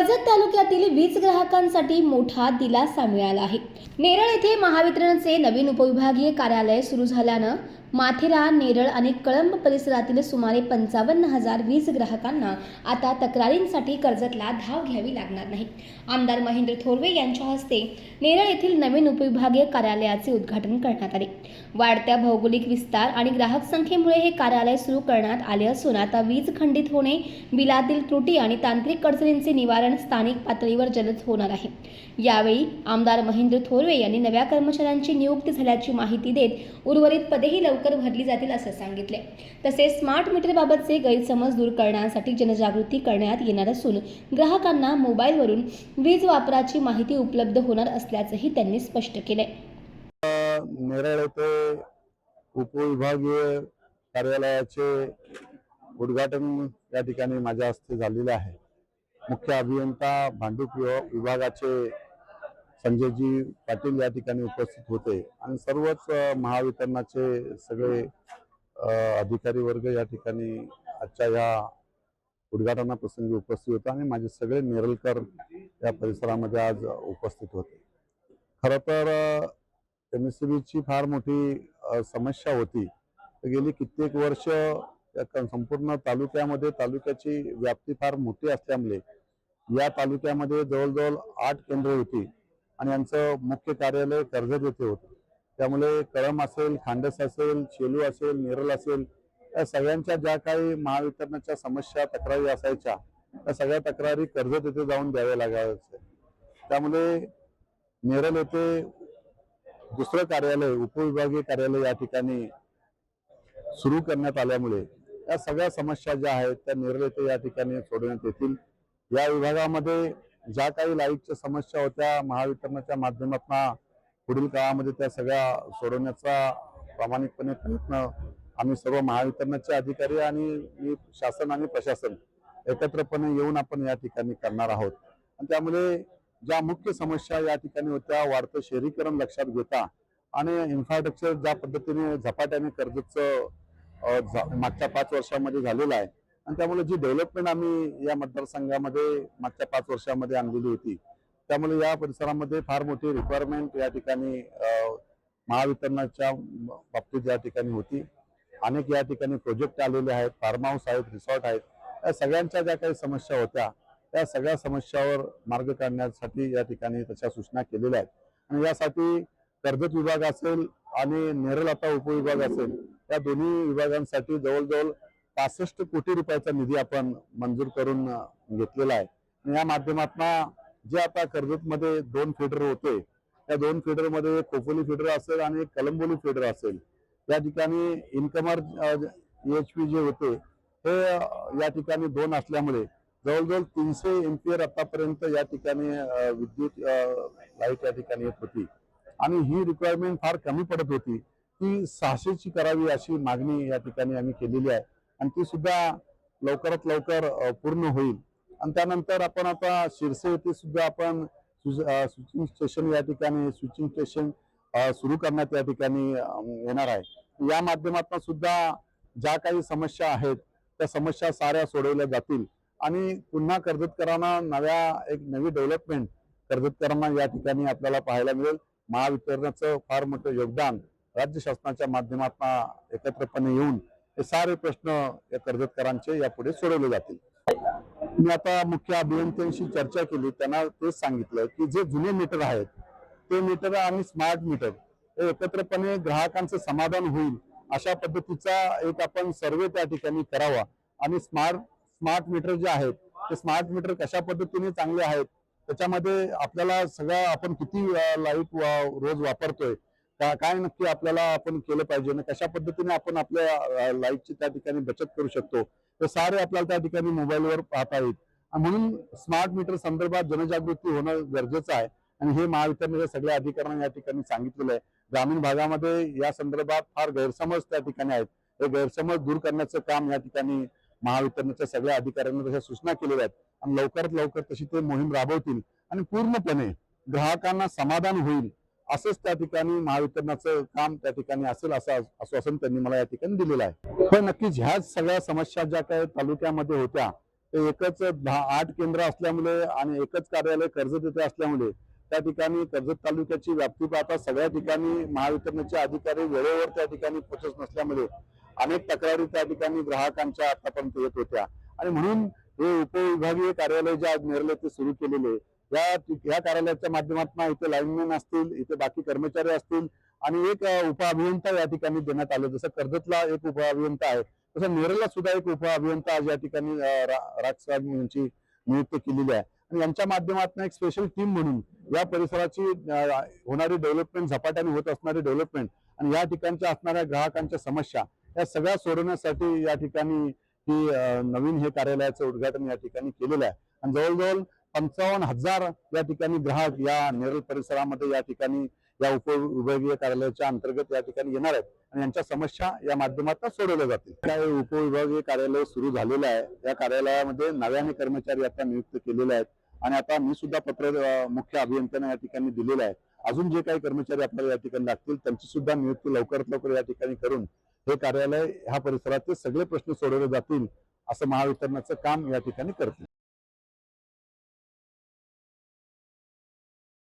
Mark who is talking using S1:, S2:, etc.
S1: कर्जत तालुक्यातील वीज ग्राहकांसाठी मोठा दिलासा मिळाला आहे। नेरळ येथे महावितरणचे नवीन उपविभागीय कार्यालय सुरू झाल्यानं माथेरान, नेरळ आणि कळंब परिसरातील सुमारे 55,000 वीज ग्राहकांना आता तक्रारींसाठी कर्जतला धाव घ्यावी लागणार नाही। आमदार महेंद्र थोरवे यांच्या हस्ते नेरळ येथील नवीन उपविभागीय कार्यालयाचे उद्घाटन करण्यात आले। वाढत्या भौगोलिक विस्तार आणि ग्राहक संख्येमुळे हे कार्यालय सुरू करण्यात आले असून आता वीज खंडित होणे, बिलातील त्रुटी आणि तांत्रिक अडचणींचे निवारण स्थानिक पातळीवर जलद होणार आहे। यावेळी आमदार महेंद्र थोरवे यांनी नव्या कर्मचाऱ्यांची नियुक्ती झाल्याची माहिती देत उर्वरित पदेही लवकर भरली जातील असे सांगितले। तसेच स्मार्ट मीटरबाबतचे गैरसमज दूर करण्यासाठी जनजागृती करण्यात येणार असून ग्राहकांना मोबाईलवरून वीज वापराची माहिती उपलब्ध होणार असल्याचंही त्यांनी स्पष्ट केले।
S2: नेरळ येथे उपविभागीय कार्यालयाचे उद्घाटन या ठिकाणी माझ्या हस्ते झालेले आहे। मुख्य अभियंता भांडूप विभागाचे संजयजी पाटील या ठिकाणी उपस्थित होते आणि सर्वच महावितरणाचे सगळे अधिकारी वर्ग या ठिकाणी आजच्या या उद्घाटनाप्रसंगी उपस्थित होते आणि माझे सगळे नेरळकर या परिसरामध्ये आज उपस्थित होते। खरं तर एमएससीबीची फार मोठी समस्या होती। गेली कित्येक वर्ष संपूर्ण तालुक्याची व्याप्ती फार मोठी असल्यामुळे या तालुक्यामध्ये जवळजवळ 8 केंद्रे होती आणि यांचं मुख्य कार्यालय कर्जत येथे होतं। त्यामुळे कळंब असेल, खांडस असेल, शेलू असेल, नेरळ असेल, या सगळ्यांच्या ज्या काही महावितरणाच्या समस्या तक्रारी असायच्या त्या सगळ्या तक्रारी कर्जत येथे जाऊन द्याव्या लागायच्या। त्यामुळे नेरळ येथे दुसरं कार्यालय, उपविभागीय कार्यालय या ठिकाणी सुरू करण्यात आल्यामुळे या सगळ्या समस्या ज्या आहेत त्या नेरळ येथे या ठिकाणी सोडवण्यात येतील। या विभागामध्ये ज्या काही लाईटच्या समस्या होत्या महावितरणाच्या माध्यमातून पुढील काळामध्ये त्या सगळ्या सोडवण्याचा प्रामाणिकपणे प्रयत्न आम्ही सर्व महावितरणाचे अधिकारी आणि शासन आणि प्रशासन एकत्रपणे येऊन आपण या ठिकाणी करणार आहोत। आणि त्यामुळे ज्या मुख्य समस्या या ठिकाणी होत्या, वाढतं शहरीकरण लक्षात घेता आणि इन्फ्रास्ट्रक्चर ज्या पद्धतीने झपाट्याने कर्जतचं मागच्या 5 वर्षांमध्ये झालेलं आहे आणि त्यामुळे जी डेव्हलपमेंट आम्ही या मतदारसंघामध्ये मागच्या 5 वर्षांमध्ये आणलेली होती, त्यामुळे या परिसरामध्ये फार मोठी रिक्वायरमेंट या ठिकाणी महावितरणाच्या बाबतीत या ठिकाणी होती। अनेक या ठिकाणी प्रोजेक्ट आलेले आहेत, फार्म हाऊस आहेत, रिसॉर्ट आहेत, या सगळ्यांच्या ज्या काही समस्या होत्या त्या सगळ्या समस्यावर मार्ग काढण्यासाठी या ठिकाणी त्याच्या सूचना केलेल्या आहेत। आणि यासाठी कर्जत विभाग असेल आणि नेरळ आता उपविभाग असेल या दोन्ही विभागांसाठी जवळजवळ 65 कोटी रुपयाचा निधी आपण मंजूर करून घेतलेला आहे। आणि या माध्यमातून जे आता कर्जतमध्ये 2 फीडर होते त्या 2 फीडर मध्ये खोपोली फीडर असेल आणि एक कलंबोली फीडर असेल, या ठिकाणी इनकमर EHP जे होते हे या ठिकाणी 2 असल्यामुळे जवळजवळ 300 एम्पियर आतापर्यंत या ठिकाणी विद्युत लाईट या ठिकाणी येत होती आणि ही रिक्वायरमेंट फार कमी पडत होती। ती 600 ची करावी अशी मागणी या ठिकाणी आम्ही केलेली आहे आणि ती सुद्धा लवकरात लवकर पूर्ण होईल। आणि त्यानंतर आपण आता शिरसे येथे सुद्धा आपण स्विचिंग स्टेशन या ठिकाणी स्विचिंग स्टेशन सुरू करण्यात या ठिकाणी येणार आहे। या माध्यमातून सुद्धा ज्या काही समस्या आहेत त्या समस्या साऱ्या सोडवल्या जातील आणि पुन्हा कर्जतकरांना नवी डेव्हलपमेंट कर्जतकरांना या ठिकाणी आपल्याला पाहायला मिळेल। महावितरणाचं फार मोठं योगदान राज्य शासनाच्या माध्यमातून एकत्रपणे येऊन हे सारे प्रश्न या कर्जतकरांचे यापुढे सोडवले जातील। मी आता मुख्य अभियंत्यांशी चर्चा केली, त्यांना तेच सांगितलं की जे जुने मीटर आहेत ते मीटर आणि स्मार्ट मीटर हे एकत्रपणे ग्राहकांचं समाधान होईल अशा पद्धतीचा एक आपण सर्वे त्या ठिकाणी करावा आणि स्मार्ट मीटर जे आहेत ते स्मार्ट मीटर कशा पद्धतीने चांगले आहेत, त्याच्यामध्ये आपल्याला सगळं आपण किती लाईट रोज वापरतोय, काय नक्की आपल्याला आपण केलं पाहिजे आणि कशा पद्धतीने आपण आपल्या लाईटची त्या ठिकाणी बचत करू शकतो ते सारे आपल्याला त्या ठिकाणी मोबाईलवर पाहता येईल। म्हणून स्मार्ट मीटर संदर्भात जनजागृती होणं गरजेचं आहे आणि हे महावितरणाच्या सगळ्या अधिकाऱ्यांना या ठिकाणी सांगितलेलं आहे। ग्रामीण भागामध्ये या संदर्भात फार गैरसमज त्या ठिकाणी आहेत, हे गैरसमज दूर करण्याचं काम या ठिकाणी महावितरणाच्या सगळ्या अधिकाऱ्यांना तशा सूचना केलेल्या आहेत आणि लवकरात लवकर तशी ते मोहीम राबवतील आणि पूर्णपणे ग्राहकांना समाधान होईल असंच त्या ठिकाणी महावितरणाचं काम त्या ठिकाणी असेल असं आश्वासन त्यांनी मला या ठिकाणी दिलेलं आहे। पण नक्कीच ह्या सगळ्या समस्या ज्या काही तालुक्यामध्ये होत्या ते एकच 8 केंद्र असल्यामुळे आणि एकच कार्यालय कर्जत येथे असल्यामुळे त्या ठिकाणी कर्जत तालुक्याची व्याप्ती पाहता सगळ्या ठिकाणी महावितरणचे अधिकारी वेळेवर त्या ठिकाणी पोहोचत नसल्यामुळे अनेक तक्रारी त्या ठिकाणी ग्राहकांच्या आतापर्यंत येत होत्या आणि म्हणून हे उपविभागीय कार्यालय जे आज नेरळ येथे सुरू केलेले या कार्यालयाच्या माध्यमातून इथे लाईनमॅन असतील, इथे बाकी कर्मचारी असतील आणि एक उपअभियंता या ठिकाणी देण्यात आले. जसं कर्जतला एक उपअभियंता आहे तसं नेरळला सुद्धा एक उपअभियंता आज या ठिकाणी राजसाहेब यांची नियुक्ती केलेली आहे आणि यांच्या माध्यमातून एक स्पेशल टीम म्हणून या परिसराची होणारी डेव्हलपमेंट, झपाट्याने होत असणारी डेव्हलपमेंट आणि या ठिकाणच्या असणाऱ्या ग्राहकांच्या समस्या या सगळ्या सोडवण्यासाठी या ठिकाणी ही नवीन हे कार्यालयाचं उद्घाटन या ठिकाणी केलेलं आहे आणि जवळजवळ 55,000 या ठिकाणी ग्राहक या नेरळ परिसरामध्ये या ठिकाणी या उपविभागीय कार्यालयाच्या अंतर्गत या ठिकाणी येणार आहेत आणि यांच्या समस्या या माध्यमातून सोडवल्या जातील. काय उपविभागीय कार्यालय सुरू झालेलं आहे. या कार्यालयामध्ये नव्याने कर्मचारी आता नियुक्त केलेले आहेत आणि आता मी सुद्धा पत्र मुख्य अभियंत्यांना या ठिकाणी दिलेलं आहे. अजून जे काही कर्मचारी आपल्याला या ठिकाणी लागतील त्यांची सुद्धा नियुक्ती लवकरात लवकर या ठिकाणी करून हे कार्यालय ह्या परिसरातील सगळे प्रश्न सोडवले जातील असं महावितरणाचं काम या ठिकाणी करतील.